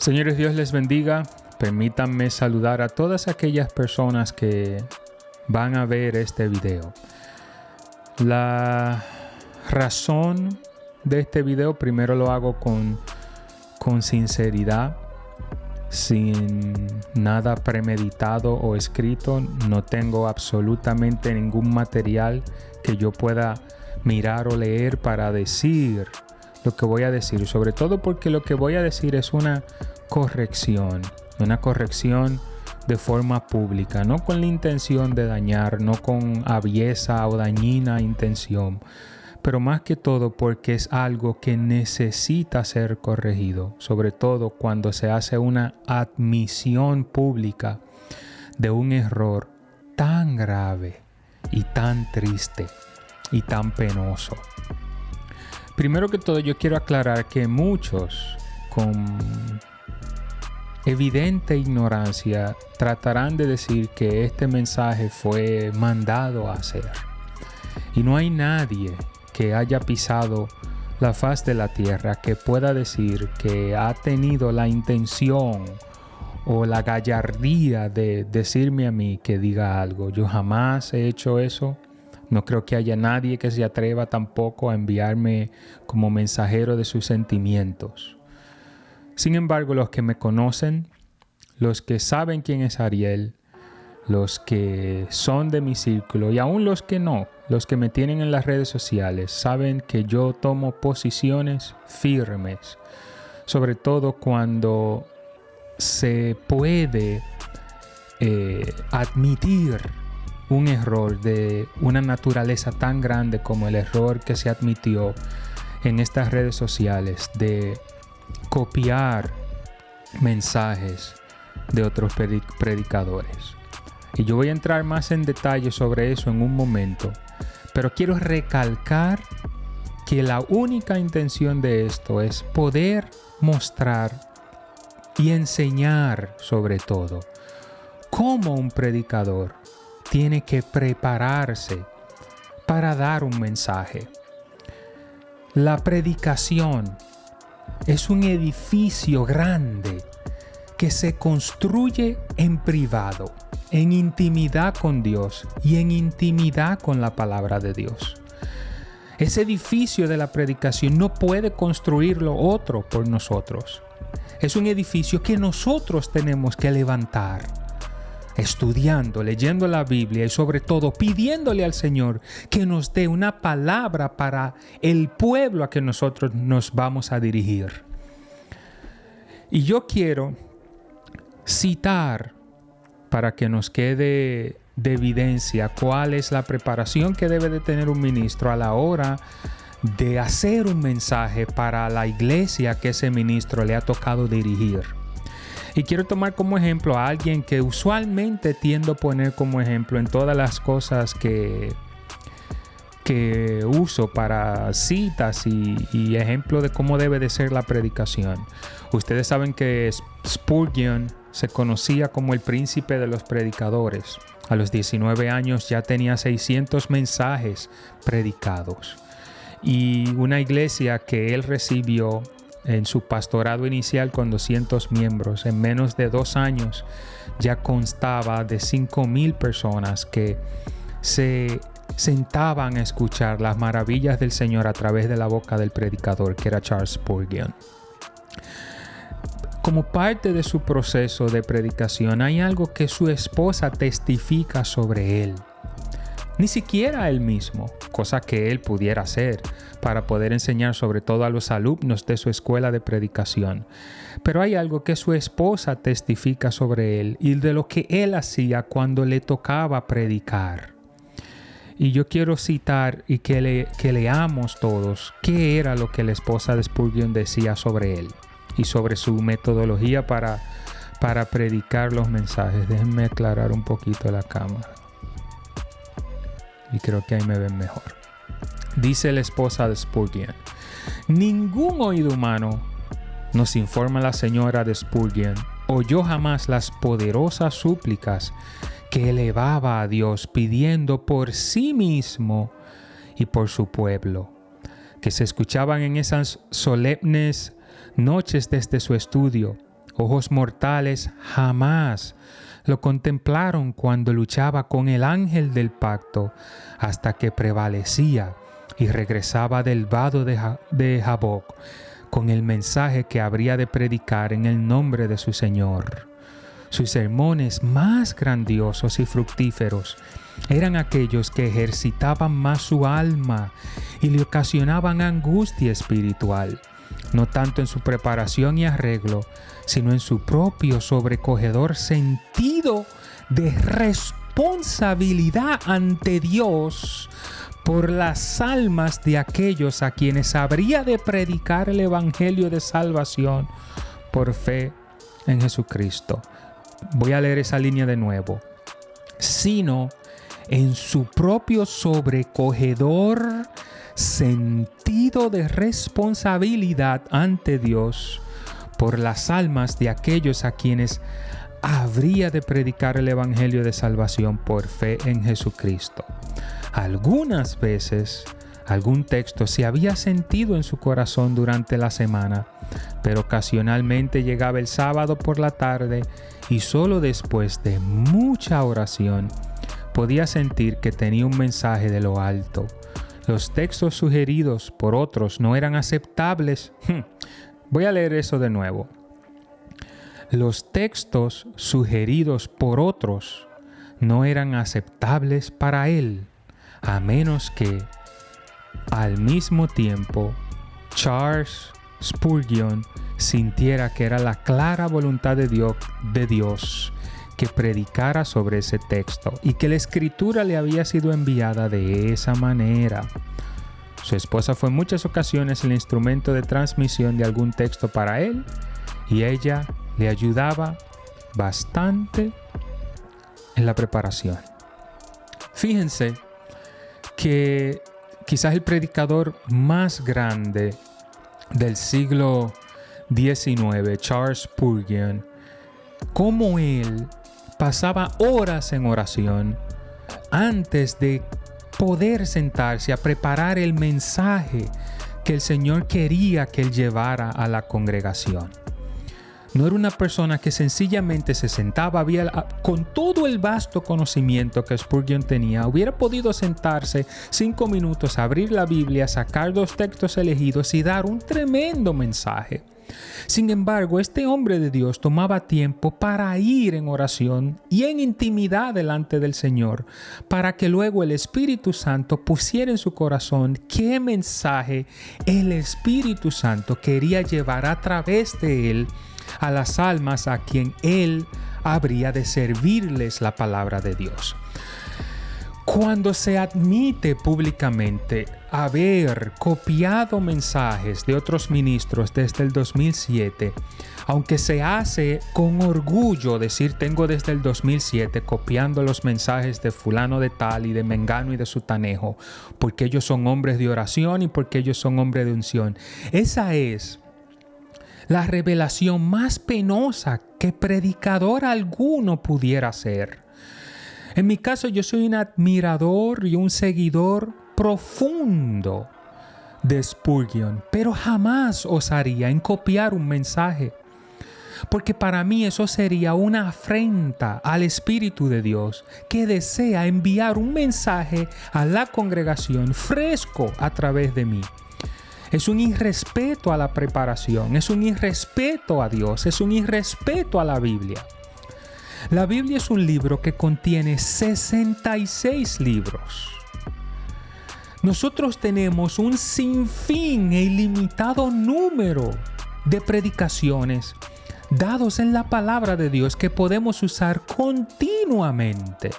Señores, Dios les bendiga. Permítanme saludar a todas aquellas personas que van a ver este video. La razón de este video, primero lo hago con sinceridad, sin nada premeditado o escrito. No tengo absolutamente ningún material que yo pueda mirar o leer para decir lo que voy a decir, sobre todo porque lo que voy a decir es una corrección de forma pública, no con la intención de dañar, no con aviesa o dañina intención, pero más que todo porque es algo que necesita ser corregido, sobre todo cuando se hace una admisión pública de un error tan grave y tan triste y tan penoso. Primero que todo, yo quiero aclarar que muchos, con evidente ignorancia, tratarán de decir que este mensaje fue mandado a hacer. Y no hay nadie que haya pisado la faz de la tierra que pueda decir que ha tenido la intención o la gallardía de decirme a mí que diga algo. Yo jamás he hecho eso. No creo que haya nadie que se atreva tampoco a enviarme como mensajero de sus sentimientos. Sin embargo, los que me conocen, los que saben quién es Ariel, los que son de mi círculo y aún los que no, los que me tienen en las redes sociales, saben que yo tomo posiciones firmes, sobre todo cuando se puede admitir un error de una naturaleza tan grande como el error que se admitió en estas redes sociales de copiar mensajes de otros predicadores. Y yo voy a entrar más en detalle sobre eso en un momento, pero quiero recalcar que la única intención de esto es poder mostrar y enseñar, sobre todo, cómo un predicador tiene que prepararse para dar un mensaje. La predicación es un edificio grande que se construye en privado, en intimidad con Dios y en intimidad con la palabra de Dios. Ese edificio de la predicación no puede construirlo otro por nosotros. Es un edificio que nosotros tenemos que levantar, estudiando, leyendo la Biblia y sobre todo pidiéndole al Señor que nos dé una palabra para el pueblo a que nosotros nos vamos a dirigir. Y yo quiero citar, para que nos quede de evidencia, cuál es la preparación que debe de tener un ministro a la hora de hacer un mensaje para la iglesia que ese ministro le ha tocado dirigir. Y quiero tomar como ejemplo a alguien que usualmente tiendo a poner como ejemplo en todas las cosas que uso para citas y ejemplo de cómo debe de ser la predicación. Ustedes saben que Spurgeon se conocía como el príncipe de los predicadores. A los 19 años ya tenía 600 mensajes predicados. Y una iglesia que él recibió en su pastorado inicial con 200 miembros, en menos de 2 años ya constaba de 5,000 personas que se sentaban a escuchar las maravillas del Señor a través de la boca del predicador, que era Charles Spurgeon. Como parte de su proceso de predicación, hay algo que su esposa testifica sobre él. Ni siquiera él mismo, cosa que él pudiera hacer para poder enseñar sobre todo a los alumnos de su escuela de predicación. Pero hay algo que su esposa testifica sobre él y de lo que él hacía cuando le tocaba predicar. Y yo quiero citar y que leamos todos qué era lo que la esposa de Spurgeon decía sobre él y sobre su metodología para predicar los mensajes. Déjenme aclarar un poquito la cámara. Y creo que ahí me ven mejor. Dice la esposa de Spurgeon: ningún oído humano, nos informa la señora de Spurgeon, oyó jamás las poderosas súplicas que elevaba a Dios pidiendo por sí mismo y por su pueblo, que se escuchaban en esas solemnes noches desde su estudio, Ojos mortales jamás lo contemplaron cuando luchaba con el ángel del pacto hasta que prevalecía y regresaba del vado de Jaboc con el mensaje que habría de predicar en el nombre de su Señor. Sus sermones más grandiosos y fructíferos eran aquellos que ejercitaban más su alma y le ocasionaban angustia espiritual, no tanto en su preparación y arreglo, sino en su propio sobrecogedor sentido de responsabilidad ante Dios por las almas de aquellos a quienes habría de predicar el evangelio de salvación por fe en Jesucristo. Voy a leer esa línea de nuevo. Sino en su propio sobrecogedor sentido de responsabilidad ante Dios por las almas de aquellos a quienes habría de predicar el evangelio de salvación por fe en Jesucristo. Algunas veces algún texto se había sentido en su corazón durante la semana, pero ocasionalmente llegaba el sábado por la tarde y solo después de mucha oración podía sentir que tenía un mensaje de lo alto. Los textos sugeridos por otros no eran aceptables. Voy a leer eso de nuevo. Los textos sugeridos por otros no eran aceptables para él, a menos que, al mismo tiempo, Charles Spurgeon sintiera que era la clara voluntad de Dios que predicara sobre ese texto y que la escritura le había sido enviada de esa manera. Su esposa fue en muchas ocasiones el instrumento de transmisión de algún texto para él y ella le ayudaba bastante en la preparación. Fíjense que quizás el predicador más grande del siglo XIX, Charles Spurgeon, como él pasaba horas en oración antes de poder sentarse a preparar el mensaje que el Señor quería que él llevara a la congregación. No era una persona que sencillamente se sentaba, con todo el vasto conocimiento que Spurgeon tenía, hubiera podido sentarse 5 minutos, abrir la Biblia, sacar 2 textos elegidos y dar un tremendo mensaje. Sin embargo, este hombre de Dios tomaba tiempo para ir en oración y en intimidad delante del Señor, para que luego el Espíritu Santo pusiera en su corazón qué mensaje el Espíritu Santo quería llevar a través de él a las almas a quien él habría de servirles la palabra de Dios. Cuando se admite públicamente haber copiado mensajes de otros ministros desde el 2007, aunque se hace con orgullo decir tengo desde el 2007 copiando los mensajes de fulano de tal y de mengano y de sutanejo, porque ellos son hombres de oración y porque ellos son hombres de unción. Esa es la revelación más penosa que predicador alguno pudiera hacer. En mi caso, yo soy un admirador y un seguidor profundo de Spurgeon, pero jamás osaría en copiar un mensaje, porque para mí eso sería una afrenta al Espíritu de Dios, que desea enviar un mensaje a la congregación fresco a través de mí. Es un irrespeto a la preparación, es un irrespeto a Dios, es un irrespeto a la Biblia. La Biblia es un libro que contiene 66 libros. Nosotros tenemos un sinfín e ilimitado número de predicaciones dados en la palabra de Dios que podemos usar continuamente.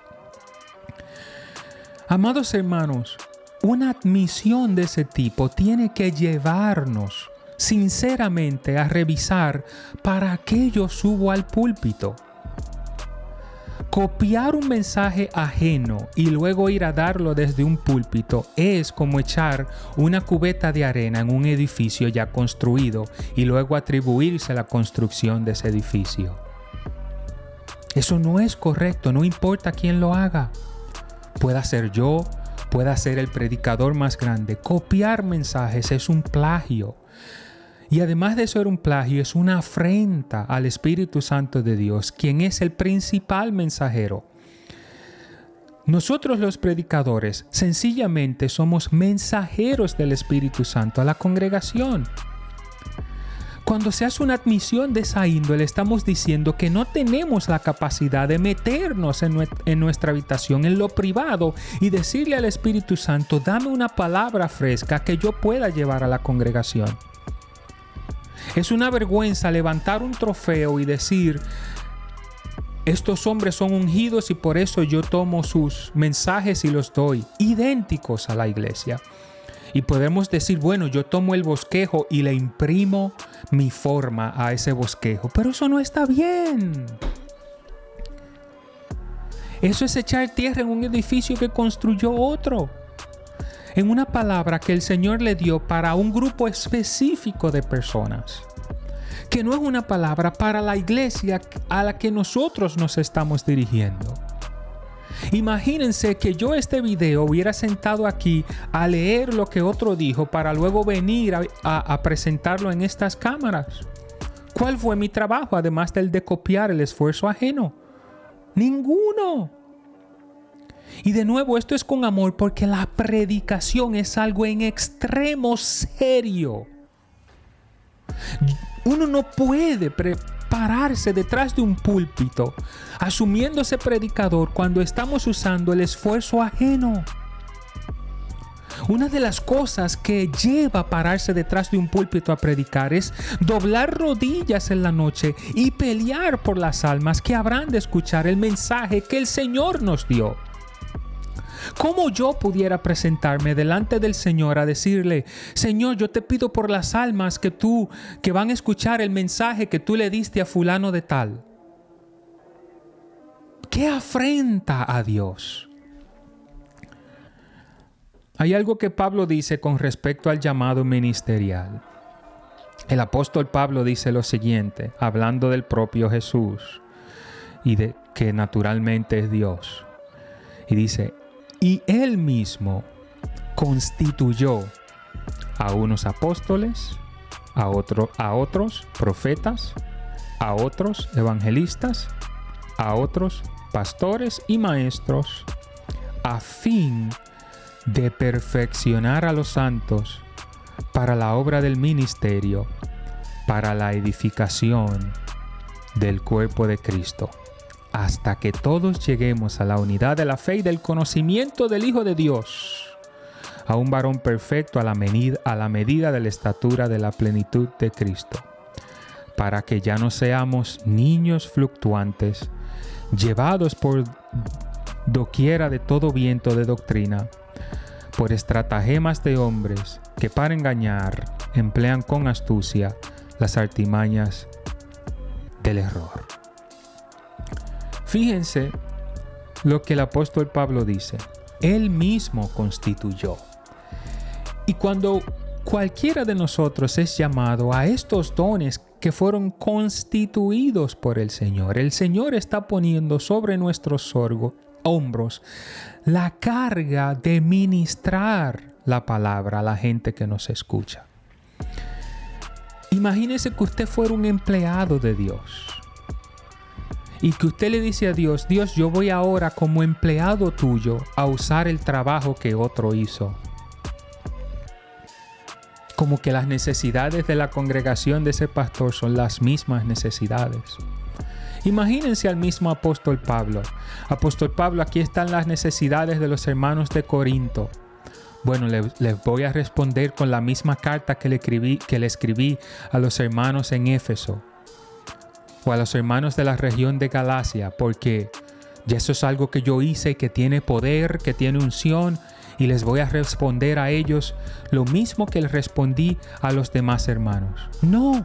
Amados hermanos, una admisión de ese tipo tiene que llevarnos sinceramente a revisar para qué yo subo al púlpito. Copiar un mensaje ajeno y luego ir a darlo desde un púlpito es como echar una cubeta de arena en un edificio ya construido y luego atribuirse la construcción de ese edificio. Eso no es correcto, no importa quién lo haga. Pueda ser yo, pueda ser el predicador más grande. Copiar mensajes es un plagio. Y además de ser un plagio, es una afrenta al Espíritu Santo de Dios, quien es el principal mensajero. Nosotros los predicadores sencillamente somos mensajeros del Espíritu Santo a la congregación. Cuando se hace una admisión de esa índole, estamos diciendo que no tenemos la capacidad de meternos en nuestra habitación, en lo privado, y decirle al Espíritu Santo, dame una palabra fresca que yo pueda llevar a la congregación. Es una vergüenza levantar un trofeo y decir, estos hombres son ungidos y por eso yo tomo sus mensajes y los doy idénticos a la iglesia. Y podemos decir, bueno, yo tomo el bosquejo y le imprimo mi forma a ese bosquejo. Pero eso no está bien. Eso es echar tierra en un edificio que construyó otro. En una palabra que el Señor le dio para un grupo específico de personas. Que no es una palabra para la iglesia a la que nosotros nos estamos dirigiendo. Imagínense que yo este video hubiera sentado aquí a leer lo que otro dijo para luego venir a presentarlo en estas cámaras. ¿Cuál fue mi trabajo además del de copiar el esfuerzo ajeno? Ninguno. Y de nuevo, esto es con amor porque la predicación es algo en extremo serio. Uno no puede pararse detrás de un púlpito asumiéndose predicador cuando estamos usando el esfuerzo ajeno. Una de las cosas que lleva a pararse detrás de un púlpito a predicar es doblar rodillas en la noche y pelear por las almas que habrán de escuchar el mensaje que el Señor nos dio. ¿Cómo yo pudiera presentarme delante del Señor a decirle, Señor, yo te pido por las almas que van a escuchar el mensaje que tú le diste a fulano de tal? ¡Qué afrenta a Dios! Hay algo que Pablo dice con respecto al llamado ministerial. El apóstol Pablo dice lo siguiente, hablando del propio Jesús y de que naturalmente es Dios. Y dice, y Él mismo constituyó a unos apóstoles, a otros profetas, a otros evangelistas, a otros pastores y maestros, a fin de perfeccionar a los santos para la obra del ministerio, para la edificación del cuerpo de Cristo, hasta que todos lleguemos a la unidad de la fe y del conocimiento del Hijo de Dios, a un varón perfecto a la medida de la estatura de la plenitud de Cristo, para que ya no seamos niños fluctuantes, llevados por doquiera de todo viento de doctrina, por estratagemas de hombres que para engañar emplean con astucia las artimañas del error. Fíjense lo que el apóstol Pablo dice. Él mismo constituyó. Y cuando cualquiera de nosotros es llamado a estos dones que fueron constituidos por el Señor está poniendo sobre nuestros hombros la carga de ministrar la palabra a la gente que nos escucha. Imagínese que usted fuera un empleado de Dios. Y que usted le dice a Dios, Dios, yo voy ahora como empleado tuyo a usar el trabajo que otro hizo. Como que las necesidades de la congregación de ese pastor son las mismas necesidades. Imagínense al mismo apóstol Pablo. Apóstol Pablo, aquí están las necesidades de los hermanos de Corinto. Bueno, les voy a responder con la misma carta que le escribí a los hermanos en Éfeso. O a los hermanos de la región de Galacia, porque ya eso es algo que yo hice, que tiene poder, que tiene unción, y les voy a responder a ellos lo mismo que les respondí a los demás hermanos. No,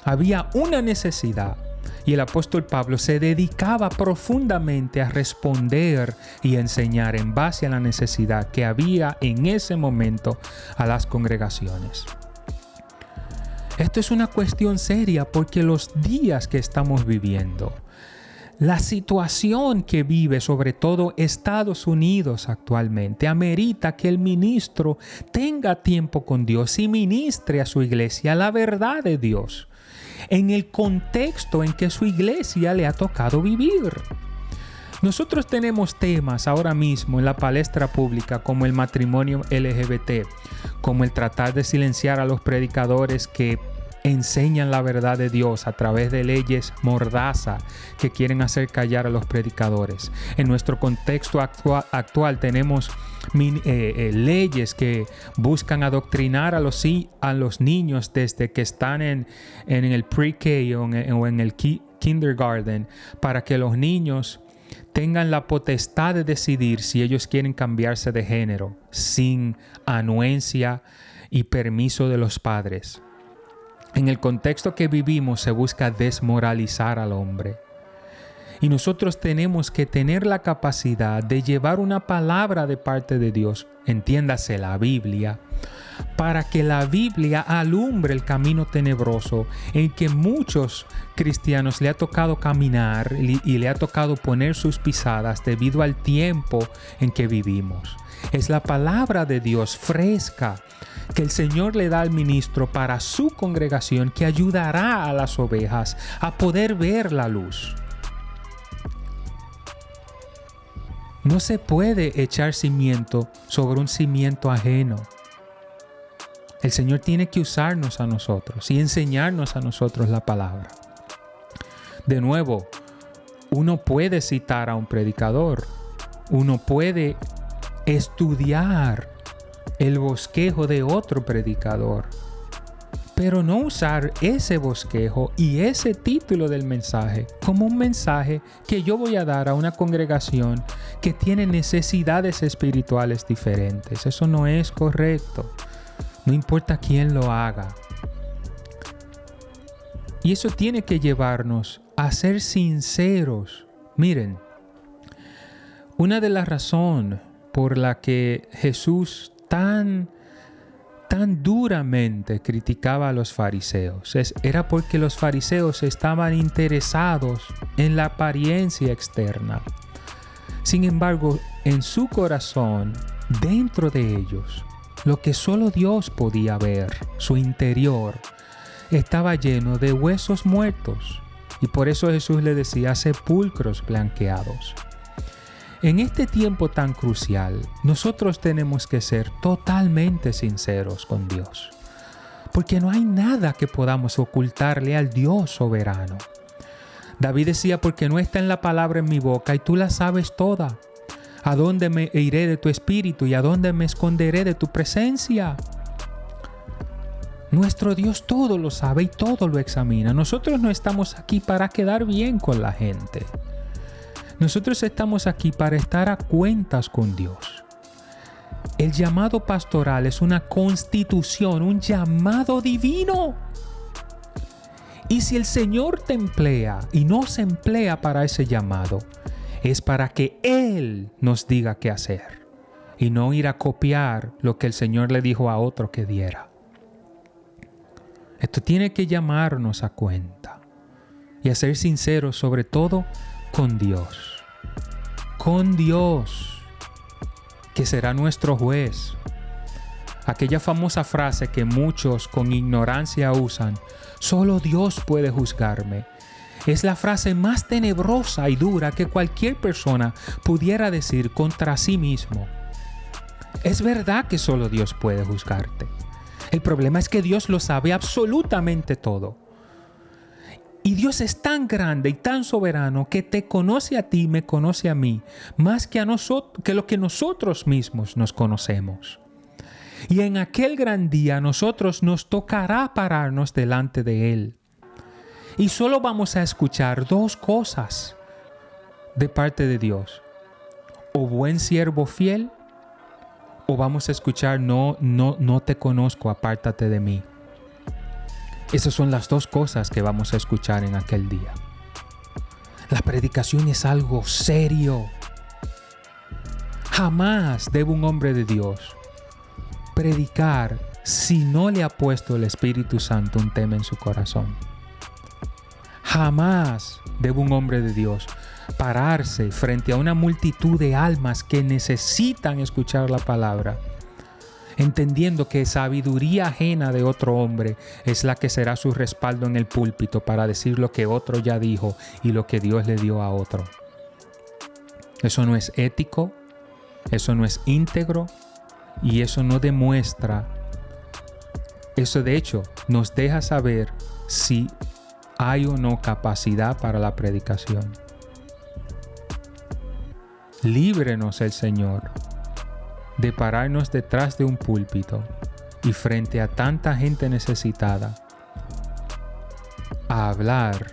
había una necesidad, y el apóstol Pablo se dedicaba profundamente a responder y enseñar en base a la necesidad que había en ese momento a las congregaciones. Esto es una cuestión seria porque los días que estamos viviendo, La situación que vive sobre todo Estados Unidos actualmente amerita que el ministro tenga tiempo con Dios y ministre a su iglesia la verdad de Dios en el contexto en que su iglesia le ha tocado vivir. Nosotros tenemos temas ahora mismo en la palestra pública como el matrimonio LGBT, como el tratar de silenciar a los predicadores que enseñan la verdad de Dios a través de leyes mordaza que quieren hacer callar a los predicadores. En nuestro contexto actual tenemos leyes que buscan adoctrinar a los niños desde que están en el pre-K o en el kindergarten, para que los niños tengan la potestad de decidir si ellos quieren cambiarse de género sin anuencia y permiso de los padres. En el contexto que vivimos se busca desmoralizar al hombre. Y nosotros tenemos que tener la capacidad de llevar una palabra de parte de Dios, entiéndase la Biblia, para que la Biblia alumbre el camino tenebroso en que muchos cristianos le ha tocado caminar y le ha tocado poner sus pisadas debido al tiempo en que vivimos. Es la palabra de Dios fresca que el Señor le da al ministro para su congregación, que ayudará a las ovejas a poder ver la luz. No se puede echar cimiento sobre un cimiento ajeno. El Señor tiene que usarnos a nosotros y enseñarnos a nosotros la palabra. De nuevo, uno puede citar a un predicador, uno puede estudiar el bosquejo de otro predicador, pero no usar ese bosquejo y ese título del mensaje como un mensaje que yo voy a dar a una congregación que tiene necesidades espirituales diferentes. Eso no es correcto. No importa quién lo haga. Y eso tiene que llevarnos a ser sinceros. Miren, una de las razones por la que Jesús tan duramente criticaba a los fariseos era porque los fariseos estaban interesados en la apariencia externa. Sin embargo, en su corazón, dentro de ellos, lo que solo Dios podía ver, su interior, estaba lleno de huesos muertos. Y por eso Jesús le decía sepulcros blanqueados. En este tiempo tan crucial, nosotros tenemos que ser totalmente sinceros con Dios, porque no hay nada que podamos ocultarle al Dios soberano. David decía, porque no está en la palabra en mi boca y tú la sabes toda. ¿A dónde me iré de tu espíritu y a dónde me esconderé de tu presencia? Nuestro Dios todo lo sabe y todo lo examina. Nosotros no estamos aquí para quedar bien con la gente. Nosotros estamos aquí para estar a cuentas con Dios. El llamado pastoral es una constitución, un llamado divino. Y si el Señor te emplea y nos emplea para ese llamado, es para que Él nos diga qué hacer y no ir a copiar lo que el Señor le dijo a otro que diera. Esto tiene que llamarnos a cuenta y a ser sinceros, sobre todo con Dios. Con Dios, que será nuestro juez. Aquella famosa frase que muchos con ignorancia usan, solo Dios puede juzgarme, es la frase más tenebrosa y dura que cualquier persona pudiera decir contra sí mismo. Es verdad que solo Dios puede juzgarte. El problema es que Dios lo sabe absolutamente todo. Y Dios es tan grande y tan soberano que te conoce a ti, me conoce a mí, más que que lo que nosotros mismos nos conocemos. Y en aquel gran día nosotros nos tocará pararnos delante de Él. Y solo vamos a escuchar dos cosas de parte de Dios. O buen siervo fiel, o vamos a escuchar no te conozco, apártate de mí. Esas son las dos cosas que vamos a escuchar en aquel día. La predicación es algo serio. Jamás debe un hombre de Dios predicar si no le ha puesto el Espíritu Santo un tema en su corazón. Jamás debe un hombre de Dios pararse frente a una multitud de almas que necesitan escuchar la palabra, entendiendo que sabiduría ajena de otro hombre es la que será su respaldo en el púlpito para decir lo que otro ya dijo y lo que Dios le dio a otro. Eso no es ético, eso no es íntegro y eso no demuestra. Eso de hecho nos deja saber si hay o no capacidad para la predicación. Líbrenos el Señor de pararnos detrás de un púlpito y frente a tanta gente necesitada a hablar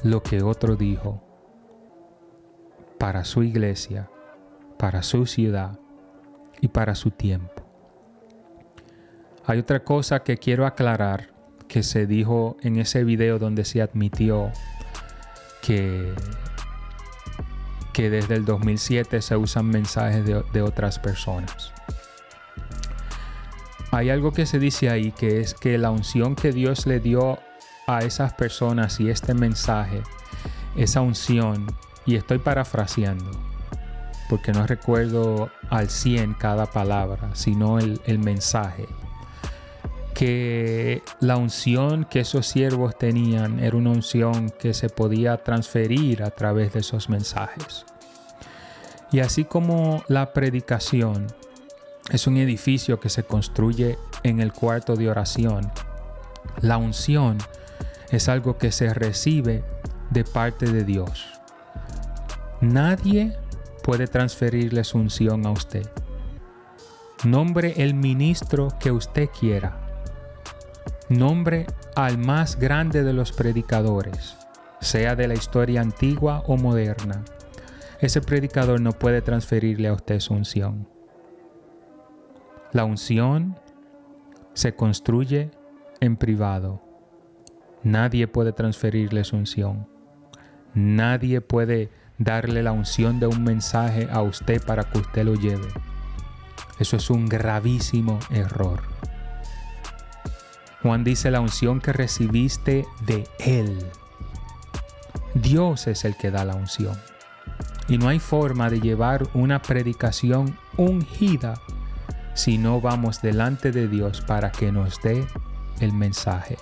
lo que otro dijo para su iglesia, para su ciudad y para su tiempo. Hay otra cosa que quiero aclarar que se dijo en ese video donde se admitió que desde el 2007 se usan mensajes de otras personas. Hay algo que se dice ahí, que es que la unción que Dios le dio a esas personas y este mensaje, esa unción, y estoy parafraseando, porque no recuerdo al 100 cada palabra, sino el mensaje, que la unción que esos siervos tenían era una unción que se podía transferir a través de esos mensajes. Y así como la predicación es un edificio que se construye en el cuarto de oración, la unción es algo que se recibe de parte de Dios. Nadie puede transferirle su unción a usted. Nombre el ministro que usted quiera. Nombre al más grande de los predicadores, sea de la historia antigua o moderna. Ese predicador no puede transferirle a usted su unción. La unción se construye en privado. Nadie puede transferirle su unción. Nadie puede darle la unción de un mensaje a usted para que usted lo lleve. Eso es un gravísimo error. Juan dice: la unción que recibiste de Él. Dios es el que da la unción. Y no hay forma de llevar una predicación ungida si no vamos delante de Dios para que nos dé el mensaje.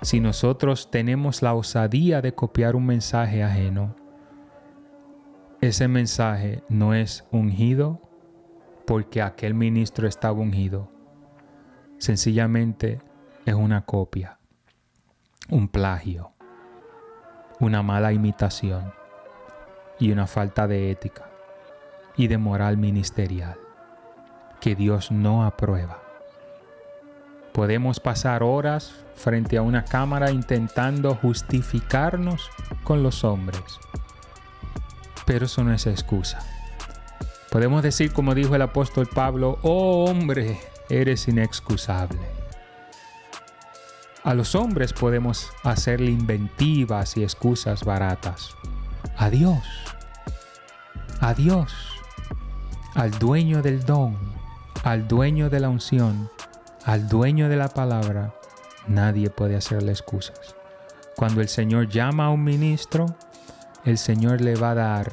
Si nosotros tenemos la osadía de copiar un mensaje ajeno, ese mensaje no es ungido porque aquel ministro estaba ungido. Sencillamente es una copia, un plagio, una mala imitación y una falta de ética y de moral ministerial que Dios no aprueba. Podemos pasar horas frente a una cámara intentando justificarnos con los hombres, pero eso no es excusa. Podemos decir, como dijo el apóstol Pablo: oh hombre, eres inexcusable. A los hombres podemos hacerle inventivas y excusas baratas. A Dios, al dueño del don, al dueño de la unción, al dueño de la palabra, nadie puede hacerle excusas. Cuando el Señor llama a un ministro, el Señor le va a dar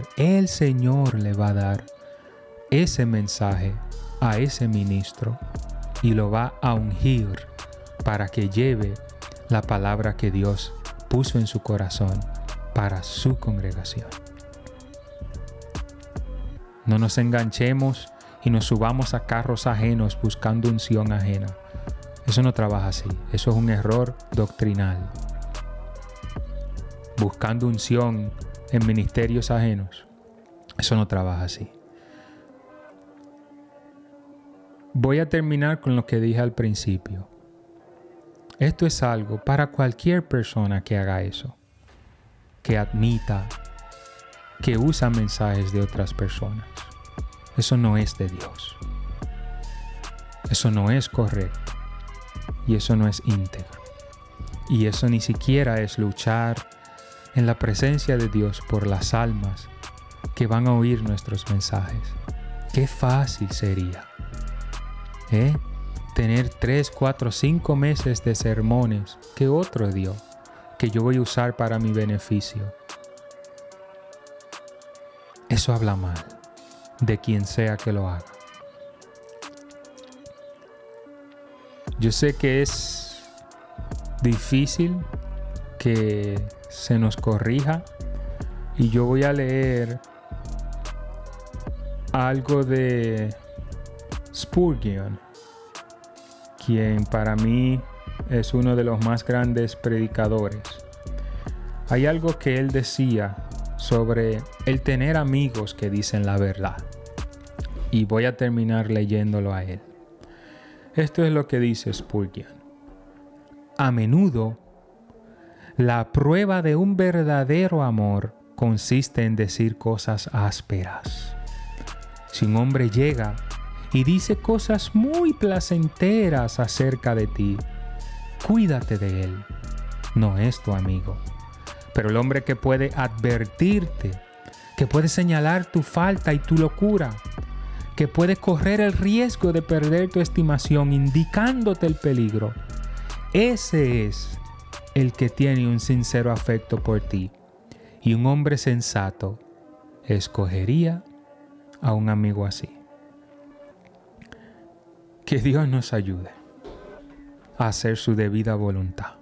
ese mensaje a ese ministro y lo va a ungir para que lleve la palabra que Dios puso en su corazón para su congregación. No nos enganchemos y nos subamos a carros ajenos buscando unción ajena. Eso no trabaja así. Eso es un error doctrinal. Buscando unción en ministerios ajenos. Eso no trabaja así. Voy a terminar con lo que dije al principio. Esto es algo para cualquier persona que haga eso, que admita que usa mensajes de otras personas. Eso no es de Dios. Eso no es correcto. Y eso no es íntegro. Y eso ni siquiera es luchar en la presencia de Dios por las almas que van a oír nuestros mensajes. Qué fácil sería, tener 3, 4, 5 meses de sermones que otro dio, que yo voy a usar para mi beneficio. eso habla mal de quien sea que lo haga. Yo sé que es difícil que se nos corrija y yo voy a leer algo de Spurgeon, quien para mí es uno de los más grandes predicadores. Hay algo que él decía sobre el tener amigos que dicen la verdad. Y voy a terminar leyéndolo a él. Esto es lo que dice Spurgeon. A menudo, la prueba de un verdadero amor consiste en decir cosas ásperas. Si un hombre llega y dice cosas muy placenteras acerca de ti, cuídate de él. No es tu amigo. Pero el hombre que puede advertirte, que puede señalar tu falta y tu locura, que puede correr el riesgo de perder tu estimación indicándote el peligro, ese es el que tiene un sincero afecto por ti. Y un hombre sensato escogería a un amigo así. Que Dios nos ayude a hacer su debida voluntad.